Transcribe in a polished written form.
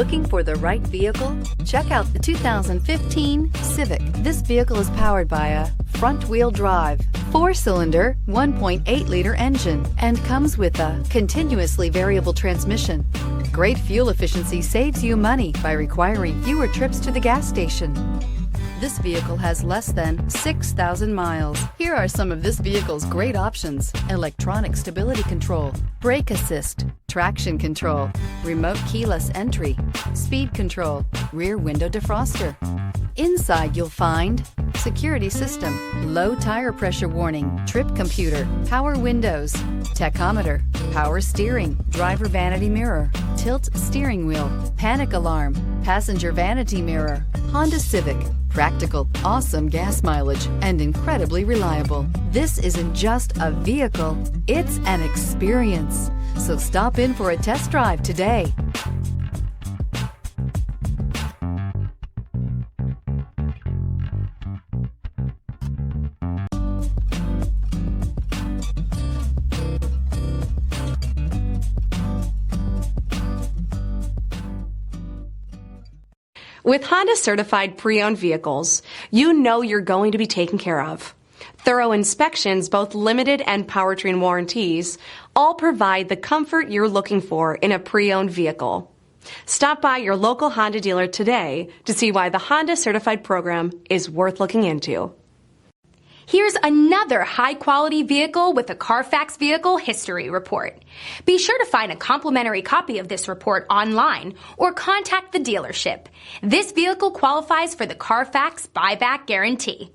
Looking for the right vehicle? Check out the 2015 Civic. This vehicle is powered by a front-wheel drive, 4-cylinder, 1.8-liter engine, and comes with a continuously variable transmission. Great fuel efficiency saves you money by requiring fewer trips to the gas station. This vehicle has less than 6,000 miles. Here are some of this vehicle's great options: electronic stability control, brake assist, traction control, remote keyless entry, speed control, rear window defroster. Inside you'll find security system, low tire pressure warning, trip computer, power windows, tachometer, power steering, driver vanity mirror, tilt steering wheel, panic alarm, passenger vanity mirror. Honda Civic. Practical, awesome gas mileage, and incredibly reliable. This isn't just a vehicle, it's an experience. So stop in for a test drive today. With Honda certified pre-owned vehicles, you know you're going to be taken care of. Thorough inspections, both limited and powertrain warranties, all provide the comfort you're looking for in a pre-owned vehicle. Stop by your local Honda dealer today to see why the Honda certified program is worth looking into. Here's another high-quality vehicle with a Carfax Vehicle History Report. Be sure to find a complimentary copy of this report online or contact the dealership. This vehicle qualifies for the Carfax Buyback Guarantee.